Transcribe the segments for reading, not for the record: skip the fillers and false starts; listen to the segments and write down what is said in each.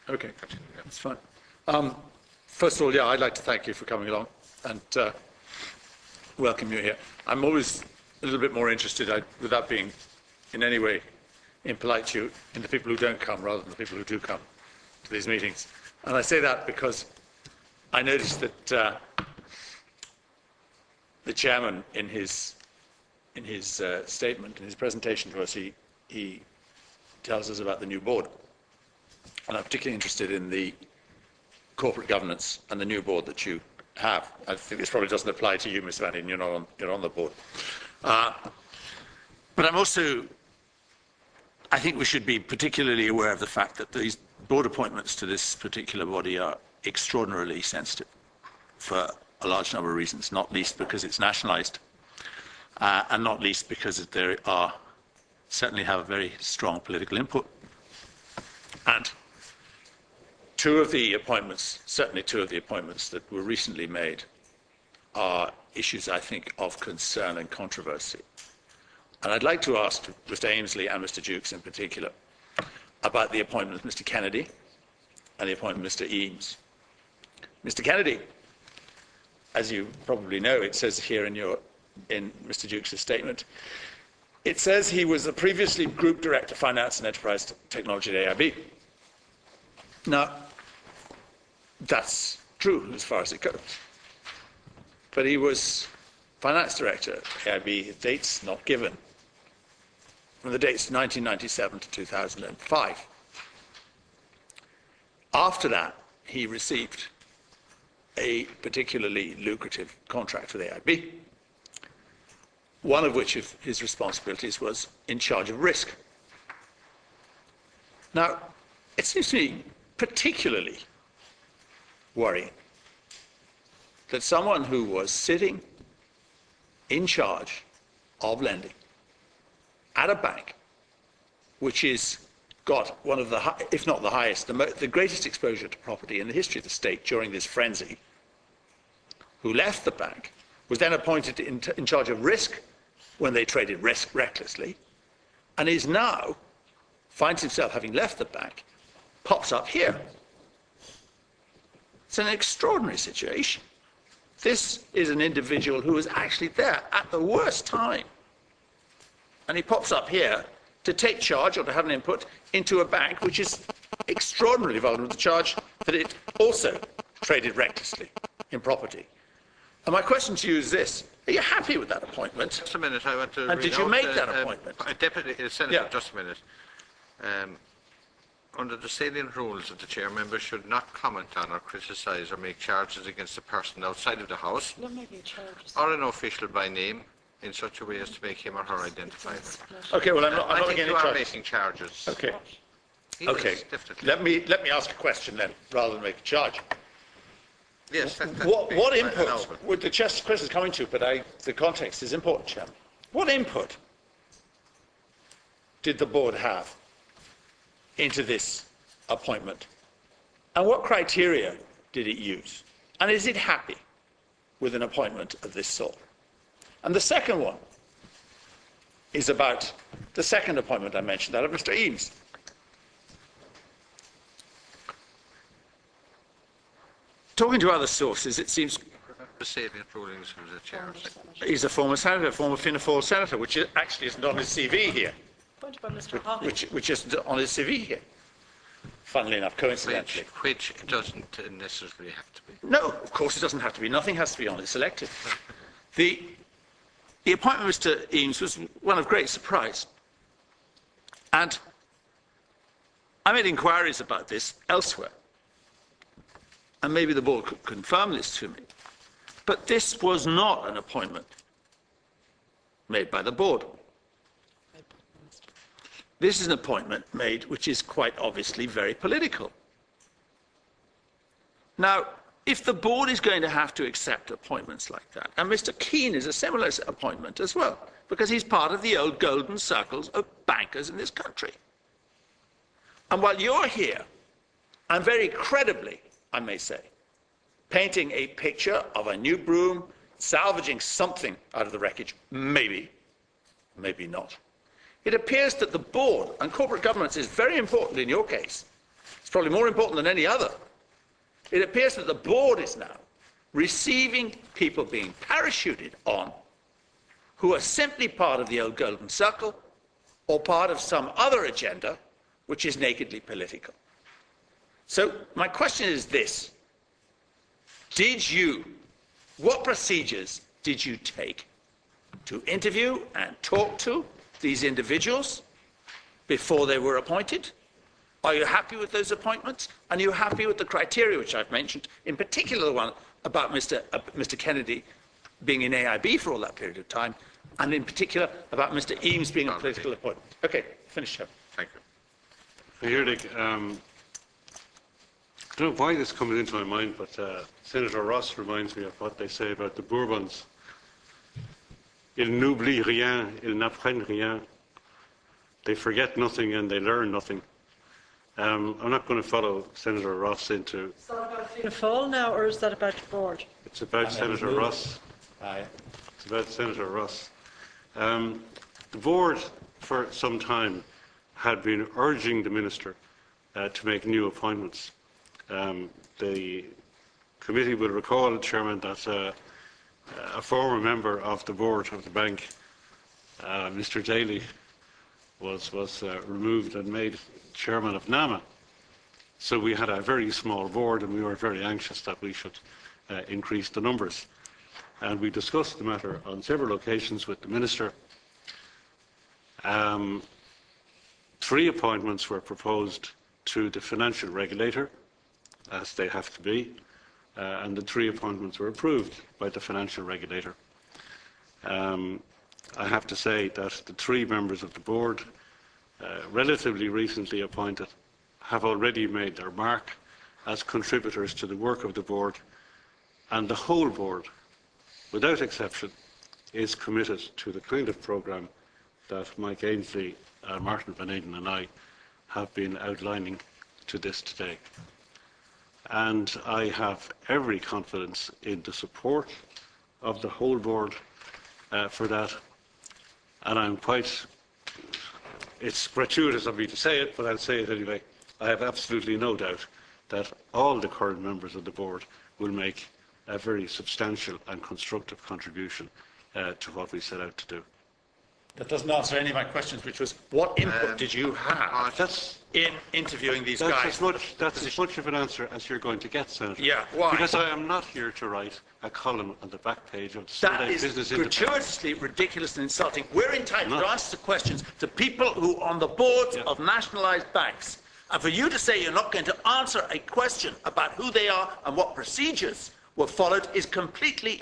Okay, that's fine. First of all, I'd like to thank you for coming along and welcome you here. I'm always a little bit more interested, without being in any way impolite to you, in the people who don't come rather than the people who do come to these meetings. And I say that because I noticed that the chairman, in his statement, in his presentation to us, he tells us about the new board. And I'm particularly interested in the corporate governance and the new board that you have. I think this probably doesn't apply to you, Mr. Van Eden, you're on the board. But I'm also, I think we should be particularly aware of the fact that these board appointments to this particular body are extraordinarily sensitive for a large number of reasons, not least because it's nationalised, and not least because they certainly have a very strong political input. And certainly two of the appointments that were recently made are issues, I think, of concern and controversy. And I'd like to ask Mr. Ainslie and Mr. Jukes in particular about the appointment of Mr. Kennedy and the appointment of Mr. Eames. Mr. Kennedy, as you probably know, it says here in Mr. Jukes' statement, it says he was a previously Group Director Finance and Enterprise Technology at AIB. Now, that's true as far as it goes. But he was Finance Director at AIB, dates not given, from the dates 1997 to 2005. After that, he received a particularly lucrative contract with AIB, one of which of his responsibilities was in charge of risk. Now, it seems to me particularly worrying that someone who was sitting in charge of lending at a bank which has got one of the, if not the highest, the greatest exposure to property in the history of the state during this frenzy, who left the bank, was then appointed in charge of risk when they traded risk recklessly, and is now, finds himself, having left the bank, pops up here. It's an extraordinary situation. This is an individual who was actually there at the worst time. And he pops up here to take charge or to have an input into a bank which is extraordinarily vulnerable to the charge that it also traded recklessly in property. And my question to you is this: are you happy with that appointment? Just a minute, I want to. And did you make that appointment? Deputy Senator, just a minute. Under the salient rules of the chair, members should not comment on or criticise or make charges against a person outside of the House or an official by name in such a way as to make him or her identifiable. Okay, well, I'm not making charges. Okay. Okay. Let me ask a question then, rather than make a charge. Yes. What input would the question is coming to? But the context is important, Chairman. What input did the board have into this appointment? And what criteria did it use? And is it happy with an appointment of this sort? And the second one is about the second appointment I mentioned, that of Mr. Eames. Talking to other sources, it seems the salient rulings of the chair. He's a former senator, former Fianna Fáil senator, which actually isn't on his CV here. Which isn't on his CV here. Funnily enough, coincidentally. Which doesn't necessarily have to be. No, of course it doesn't have to be. Nothing has to be on it selected. The appointment of Mr. Eames was one of great surprise. And I made inquiries about this elsewhere. And maybe the board could confirm this to me. But this was not an appointment made by the board. This is an appointment made which is quite obviously very political. Now, if the board is going to have to accept appointments like that, and Mr. Keane is a similar appointment as well, because he's part of the old golden circles of bankers in this country. And while you're here, and very credibly, I may say, painting a picture of a new broom, salvaging something out of the wreckage, maybe, maybe not. It appears that the board, and corporate governance is very important in your case, it's probably more important than any other. It appears that the board is now receiving people being parachuted on who are simply part of the old golden circle or part of some other agenda which is nakedly political. So my question is this. What procedures did you take to interview and talk to these individuals before they were appointed? Are you happy with those appointments? And are you happy with the criteria which I've mentioned, in particular the one about Mr. Kennedy being in AIB for all that period of time, and in particular about Mr. Eames being a political appointment? Okay, finish up. Thank you. Heerdig, I don't know why this comes into my mind, but Senator Ross reminds me of what they say about the Bourbons. Ils n'oublient rien, ils n'apprennent rien. They forget nothing and they learn nothing. I'm not going to follow Senator Ross into... Is that about Fianna Fáil now, or is that about the board? It's about Senator Ross. Aye. It's about Senator Ross. The board, for some time, had been urging the Minister to make new appointments. The committee will recall, Chairman, that a former member of the board of the bank, Mr. Daly, was removed and made chairman of NAMA. So we had a very small board and we were very anxious that we should increase the numbers. And we discussed the matter on several occasions with the Minister. 3 appointments were proposed to the financial regulator, as they have to be, and the 3 appointments were approved by the financial regulator. I have to say that the 3 members of the board, relatively recently appointed, have already made their mark as contributors to the work of the board, and the whole board, without exception, is committed to the kind of programme that Mike Ainsley, Martin Van Eyden and I have been outlining to this today. And I have every confidence in the support of the whole board for that. And I'm quite, it's gratuitous of me to say it, but I'll say it anyway. I have absolutely no doubt that all the current members of the board will make a very substantial and constructive contribution to what we set out to do. That doesn't answer any of my questions, which was, what input did you have in interviewing these guys? That's as much of an answer as you're going to get, Senator. Yeah, why? Because I am not here to write a column on the back page of the That Sunday is Business Independent. gratuitously ridiculous and insulting. We're entitled to answer questions to people who are on the boards of nationalised banks. And for you to say you're not going to answer a question about who they are and what procedures were followed is completely,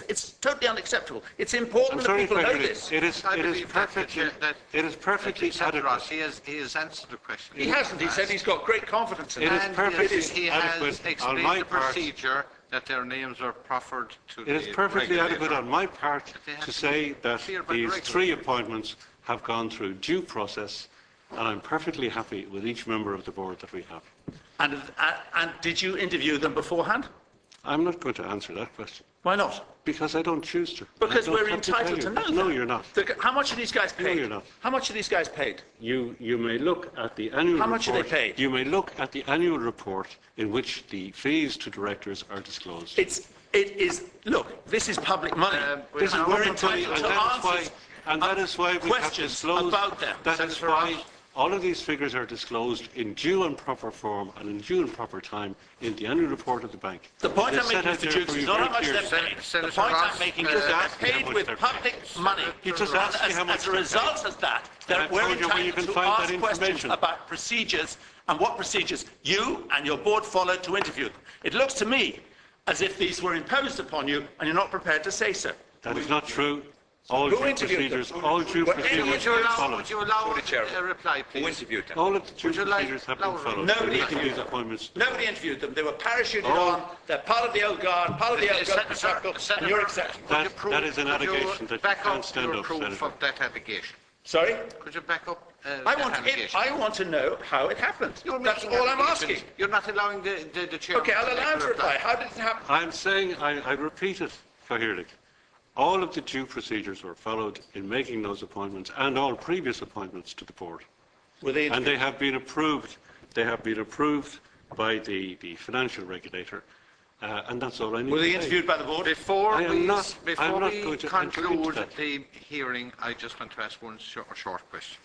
it's totally unacceptable. It's important that people know this. It is perfectly adequate. Ross, he has answered the question. He hasn't. He said he's got great confidence in It it. is perfectly He has adequate on explained my the part. procedure that their names were proffered to the It is perfectly regulator. adequate on my part They have to to say be that clear by the these regulator. 3 appointments have gone through due process, and I'm perfectly happy with each member of the board that we have. And did you interview them beforehand? I'm not going to answer that question. Why not? Because I don't choose to. Because I don't we're have to entitled tell to you. know No, that. you're not. How much are these guys paid? No, you're not. How much are these guys paid? You may look at the annual report. How much are they paid? You may look at the annual report in which the fees to directors are disclosed. Look, this is public money. This is and what we're I'm telling entitled you, to and that is why we have questions disclosed. about them. That is Senator why Ross. all of these figures are disclosed in due and proper form and in due and proper time in the annual report of the bank. The point It is I'm making, set out Mr. there Dukes, for is you not how very much they're clearly. paid. The Senator point Ross, I'm making is just that ask me they're how paid much with they're public money. You just And asked me how much as a they're result of that, I've we're told you where you entitled can to find that ask questions information. about procedures and what procedures you and your board followed to interview them. It looks to me as if these were imposed upon you and you're not prepared to say so. That is not true. All Who due interviewed them? procedures, all due Well, procedures Would you are allow, followed. would you allow a reply, Who please? interviewed them? All of the due Would you like procedures have been Laura? followed. Nobody in making interviewed these them. appointments. Nobody interviewed them. They were parachuted Oh. on. They're part of the old guard, part of the old Senator- golden circle, and Senator- you're accepting. That- Could you prove- that is an could you allegation that you back can't up stand your up, proof Senator. of that allegation? Sorry? Could you back up I that want, allegation? I want to know how it happened. You're That's making all I'm allegations. asking. You're not allowing the chairman Okay, I'll to make allow a to reply. How did it happen? I'm saying, I repeat it coherently. All of the due procedures were followed in making those appointments and all previous appointments to the board. Were they And they have been approved They have been approved by the financial regulator, and that's all I need Were to they say. interviewed by the board? Before I am we, not- before I'm not we going to enter into conclude that. the hearing, I just want to ask one short question.